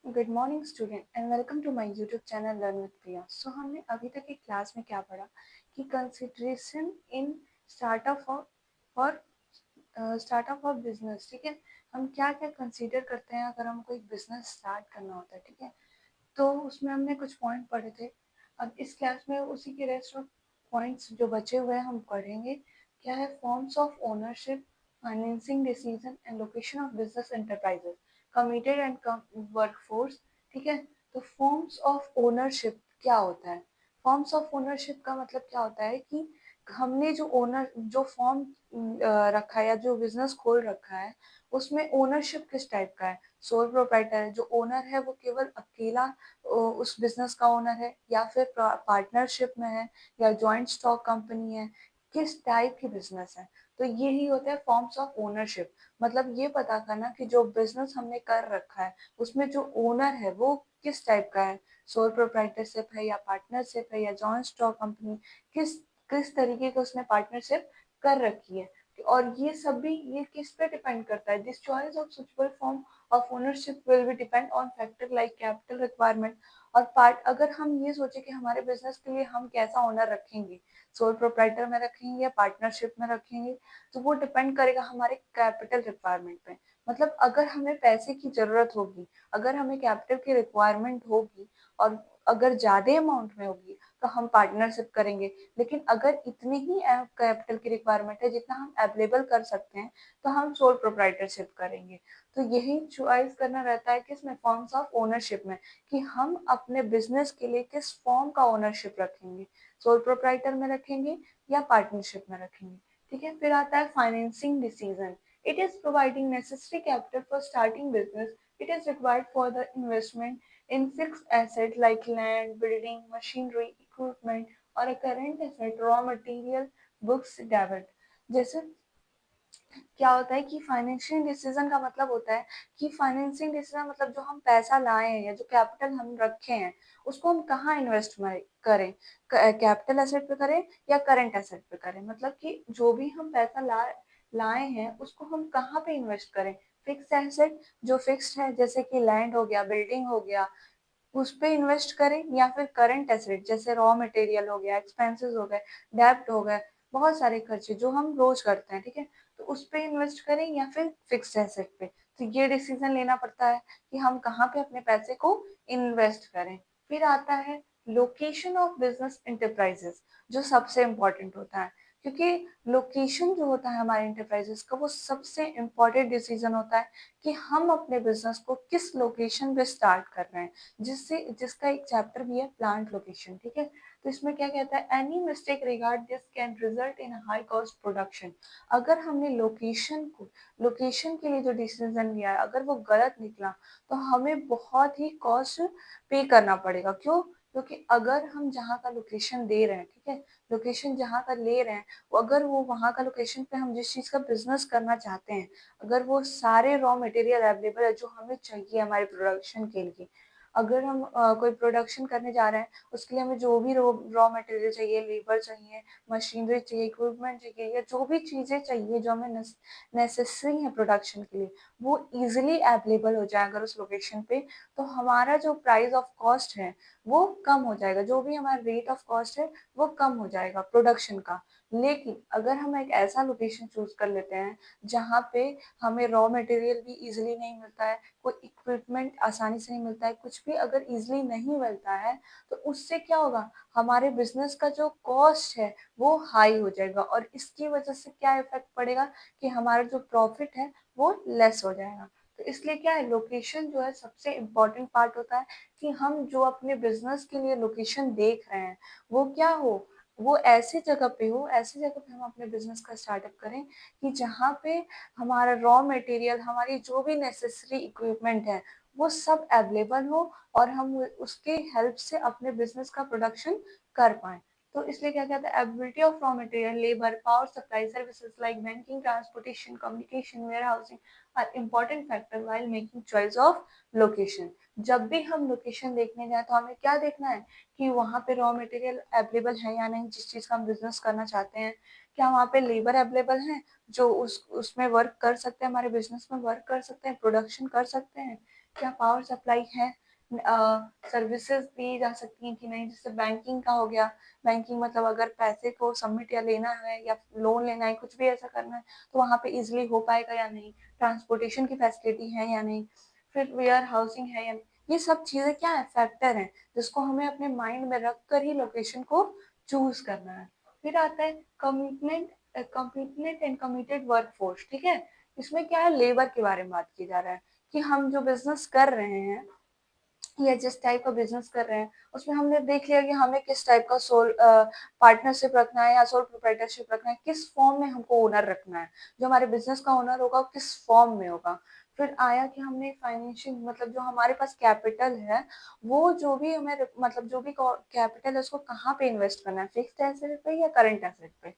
Good morning student and welcome to my YouTube channel learn with Priya. So हमने अभी तक एक क्लास में क्या पढ़ा कि कंसिडरेशन इन स्टार्टअप और स्टार्टअप ऑफ बिजनेस। ठीक है, हम क्या क्या कंसीडर करते हैं अगर हमको एक बिजनेस स्टार्ट करना होता है। ठीक है, तो उसमें हमने कुछ पॉइंट पढ़े थे। अब इस क्लास में उसी के रेस्ट ऑफ पॉइंट्स जो बचे हुए हैं हम पढ़ेंगे। क्या है? Forms of ownership, financing decision and location of business enterprises, committed and workforce. ठीक है, तो फॉर्म्स ऑफ ओनरशिप क्या होता है? फॉर्म्स ऑफ ओनरशिप का मतलब क्या होता है कि हमने जो फॉर्म रखा है या जो बिजनेस खोल रखा है उसमें ओनरशिप किस टाइप का है। सोल प्रोप्राइटर है, जो ओनर है वो केवल अकेला उस बिजनेस का ओनर है, या फिर पार्टनरशिप में है, या जॉइंट स्टॉक कंपनी है, किस टाइप की बिजनेस है। तो यही होता है फॉर्म्स ऑफ ओनरशिप। मतलब ये पता करना कि जो बिजनेस हमने कर रखा है उसमें जो ओनर है वो किस टाइप का है, सोल प्रोप्राइटरशिप है या पार्टनरशिप है या जॉइंट स्टॉक कंपनी, किस किस तरीके का उसने पार्टनरशिप कर रखी है। और ये सब भी ये किस पे डिपेंड करता है? This choice of suitable form of ownership will be depend on factor like capital requirement और पार्ट। अगर हम ये सोचे कि हमारे बिजनेस के लिए हम कैसा ओनर रखेंगे, सोल प्रोप्राइटर में रखेंगे या पार्टनरशिप में रखेंगे, तो वो डिपेंड करेगा हमारे कैपिटल रिक्वायरमेंट पे। मतलब अगर हमें पैसे की जरूरत होगी, अगर हमें कैपिटल की रिक्वायरमेंट होगी और अगर ज्यादा अमाउंट में होगी तो हम पार्टनरशिप करेंगे। लेकिन अगर इतनी ही कैपिटल की रिक्वायरमेंट है जितना हम अवेलेबल कर सकते हैं तो हम सोल प्रोप्राइटरशिप करेंगे। तो यही चॉइस करना रहता है किसमें? फॉर्म्स ऑफ ओनरशिप में, कि हम अपने बिजनेस के लिए किस फॉर्म का ओनरशिप रखेंगे, सोल प्रोप्राइटर में रखेंगे या पार्टनरशिप में रखेंगे। ठीक है, फिर आता है financing decision. It is providing necessary capital for starting business. It is required for the investment in fixed asset like land, building, machinery, equipment or a current asset, raw material, books, debit। जैसे क्या होता है कि financial decision का मतलब होता है कि फाइनेंसिंग डिसीजन मतलब जो हम पैसा लाए हैं या जो कैपिटल हम रखे हैं उसको हम कहाँ इन्वेस्ट करें, कैपिटल एसेट पे करें या करंट एसेट पे करें। मतलब कि जो भी हम पैसा लाए हैं उसको हम कहाँ पे इन्वेस्ट करें। फिक्स एसेट जो फिक्स्ड है जैसे कि लैंड हो गया, बिल्डिंग हो गया, उस पे इन्वेस्ट करें, या फिर करंट एसेट जैसे रॉ मटेरियल हो गया, एक्सपेंसेस हो गए, डेब्ट हो गए, बहुत सारे खर्चे जो हम रोज करते हैं। ठीक है, तो उस पे इन्वेस्ट करें या फिर फिक्स एसेट पे। तो ये डिसीजन लेना पड़ता है कि हम कहाँ पे अपने पैसे को इन्वेस्ट करें। फिर आता है लोकेशन ऑफ बिजनेस इंटरप्राइजेस, जो सबसे इम्पोर्टेंट होता है, क्योंकि लोकेशन जो होता है हमारे इंटरप्राइजेस का वो सबसे इम्पोर्टेंट डिसीजन होता है कि हम अपने बिजनेस को किस लोकेशन पे स्टार्ट कर रहे हैं, जिसका एक चैप्टर भी है प्लांट लोकेशन। ठीक है, तो इसमें क्या कहता है? Any mistake regard this can result in high cost production. अगर हमने लोकेशन के लिए जो डिसीजन लिया है अगर वो गलत निकला तो हमें बहुत ही कॉस्ट पे करना पड़ेगा। क्यों? क्योंकि अगर हम जहाँ का लोकेशन दे रहे हैं, ठीक है, लोकेशन जहाँ का ले रहे हैं, अगर वो वहाँ का लोकेशन पे हम जिस चीज़ का बिजनेस करना चाहते हैं, अगर वो सारे रॉ मटेरियल अवेलेबल है जो हमें चाहिए हमारे प्रोडक्शन के लिए, अगर हम कोई प्रोडक्शन करने जा रहे हैं उसके लिए हमें जो भी रॉ मटेरियल चाहिए, लेबर चाहिए, मशीनरी चाहिए, इक्विपमेंट चाहिए, या जो भी चीज़ें चाहिए जो हमें नेसेसरी है प्रोडक्शन के लिए, वो इजीली अवेलेबल हो जाए अगर उस लोकेशन पे, तो हमारा जो प्राइस ऑफ कॉस्ट है वो कम हो जाएगा, जो भी हमारा रेट ऑफ कॉस्ट है वो कम हो जाएगा प्रोडक्शन का। लेकिन अगर हम एक ऐसा लोकेशन चूज कर लेते हैं जहाँ पे हमें रॉ मटेरियल भी इजीली नहीं मिलता है, कोई इक्विपमेंट आसानी से नहीं मिलता है, कुछ भी अगर इजीली नहीं मिलता है, तो उससे क्या होगा? हमारे बिजनेस का जो कॉस्ट है वो हाई हो जाएगा और इसकी वजह से क्या इफेक्ट पड़ेगा कि हमारा जो प्रॉफिट है वो लेस हो जाएगा। तो इसलिए क्या है, लोकेशन जो है सबसे इम्पोर्टेंट पार्ट होता है कि हम जो अपने बिजनेस के लिए लोकेशन देख रहे हैं वो क्या हो, वो ऐसी जगह पे हो, ऐसी जगह पे हम अपने बिजनेस का स्टार्टअप करें कि जहाँ पे हमारा रॉ मटेरियल, हमारी जो भी नेसेसरी इक्विपमेंट है वो सब अवेलेबल हो और हम उसके हेल्प से अपने बिजनेस का प्रोडक्शन कर पाए। तो इसलिए क्या कहते हैं, availability of raw material, labour, power supply, services like banking, transportation, communication, warehousing are important factor while making choice of location. जब भी हम लोकेशन देखने जाए तो हमें क्या देखना है कि वहाँ पे रॉ मटेरियल अवेलेबल है या नहीं, जिस चीज़ का हम बिजनेस करना चाहते हैं, क्या वहाँ पे लेबर अवेलेबल है जो उसमें वर्क कर सकते हैं, हमारे बिजनेस में वर्क कर सकते हैं, प्रोडक्शन कर सकते हैं क्या पावर सप्लाई है, सर्विसेज दी जा सकती हैं कि नहीं, जैसे बैंकिंग का हो गया। बैंकिंग मतलब अगर पैसे को सबमिट या लेना है या लोन लेना है, कुछ भी ऐसा करना है, तो वहाँ पे इजिली हो पाएगा या नहीं। ट्रांसपोर्टेशन की फैसिलिटी है या नहीं, फिर वेयर हाउसिंग है या नहीं। ये सब चीज़ें क्या है, फैक्टर हैं, जिसको हमें अपने माइंड में रख कर ही लोकेशन को चूज करना है। फिर आता है commitment, commitment and committed workforce. ठीक है, इसमें क्या है, लेबर के बारे में बात की जा रहा है कि हम जो बिजनेस कर रहे हैं या जिस टाइप का बिजनेस कर रहे हैं, उसमें हमने देख लिया कि हमें किस टाइप का सोल पार्टनरशिप रखना है या सोल प्रोप्राइटरशिप रखना है, किस फॉर्म में हमको ओनर रखना है, जो हमारे बिजनेस का ओनर होगा वो किस फॉर्म में होगा। फिर आया कि हमने फाइनेंशियल मतलब जो हमारे पास कैपिटल है, वो जो भी हमें मतलब जो भी कैपिटल है उसको कहाँ पे इन्वेस्ट करना है, फिक्स्ड एसेट पे या करंट एसेट पे।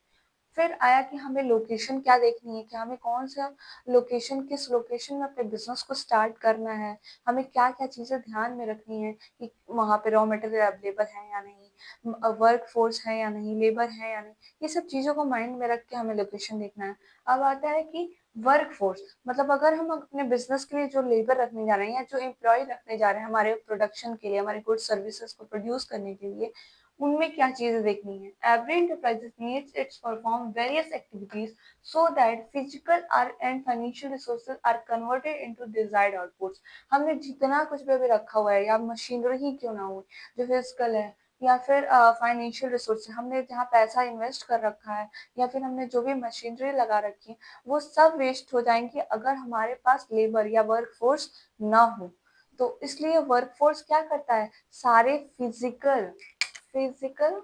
फिर आया कि हमें लोकेशन क्या देखनी है, कि हमें कौन सा लोकेशन, किस लोकेशन में अपने बिजनेस को स्टार्ट करना है, हमें क्या क्या चीज़ें ध्यान में रखनी है कि वहाँ पे रॉ मटेरियल अवेलेबल है या नहीं, वर्क फोर्स है या नहीं, लेबर है या नहीं। ये सब चीज़ों को माइंड में रख के हमें लोकेशन देखना है। अब आता है कि वर्क फोर्स मतलब अगर हम अपने बिजनेस के लिए जो लेबर रखने जा रहे हैं या जो एम्प्लॉय रखने जा रहे हैं हमारे प्रोडक्शन के लिए, हमारे गुड सर्विसेज को प्रोड्यूस करने के लिए, उनमें क्या चीजें देखनी है। Every enterprise needs its perform various activities so that physical and financial resources are converted into desired outputs। हमने जितना कुछ भी अभी रखा हुआ है या मशीनरी ही क्यों ना हो, जो फिजिकल है या फिर फाइनेंशियल रिसोर्स, हमने जहाँ पैसा इन्वेस्ट कर रखा है या फिर हमने जो भी मशीनरी लगा रखी है, वो सब वेस्ट हो जाएंगी अगर हमारे पास लेबर या वर्क फोर्स ना हो। तो इसलिए वर्क फोर्स क्या करता है, सारे फिजिकल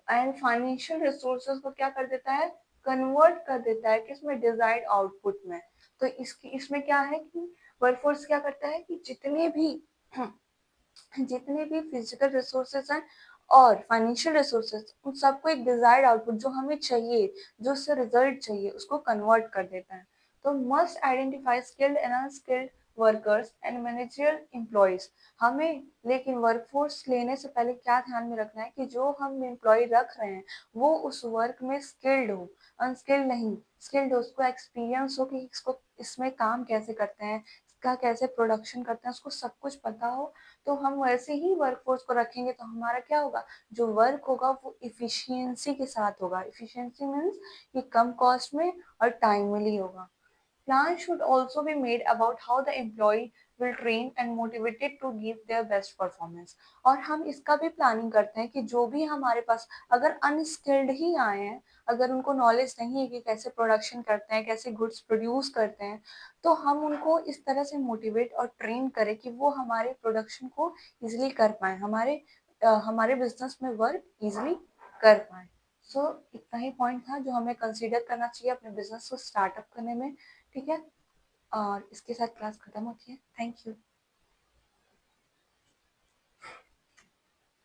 एंड फाइनेंशियल रिसोर्सेज को क्या कर देता है, कन्वर्ट कर देता है किसमें, डिजायर्ड आउटपुट में। तो इसकी इसमें क्या है कि वर्कफोर्स क्या करता है कि जितने भी फिजिकल रिसोर्सेज हैं और फाइनेंशियल रिसोर्सेज, उन सबको एक डिजायर्ड आउटपुट जो हमें चाहिए, जो उससे रिजल्ट चाहिए, उसको कन्वर्ट कर देता है। तो must identify skilled and unskilled workers and managerial employees. हमें लेकिन वर्कफोर्स लेने से पहले क्या ध्यान में रखना है कि जो हम एम्प्लॉय रख रहे हैं वो उस वर्क में स्किल्ड हो, अनस्किल्ड नहीं। स्किल्ड हो, उसको एक्सपीरियंस हो कि इसको इसमें काम कैसे करते हैं, इसका कैसे प्रोडक्शन करते हैं, उसको सब कुछ पता हो। तो हम वैसे ही वर्कफोर्स को रखेंगे तो हमारा क्या होगा, जो वर्क होगा वो इफिशियंसी के साथ होगा। इफिशियंसी मीन्स कि कम कॉस्ट में और टाइमली होगा। Plans should also be made about how the employee will train and motivated to give their best performance। और हम इसका भी प्लानिंग करते हैं कि जो भी हमारे पास अगर अनस्किल्ड ही आए हैं, अगर उनको नॉलेज नहीं है कि कैसे प्रोडक्शन करते हैं, कैसे गुड्स प्रोड्यूस करते हैं, तो हम उनको इस तरह से मोटिवेट और ट्रेन करें कि वो हमारे प्रोडक्शन को इजिली कर पाए, हमारे बिजनेस में वर्क इजिली कर पाए। सो इतना ही पॉइंट था जो हमें कंसीडर करना चाहिए अपने बिजनेस को स्टार्टअप करने में। ठीक है, और इसके साथ क्लास खत्म होती है। Thank you.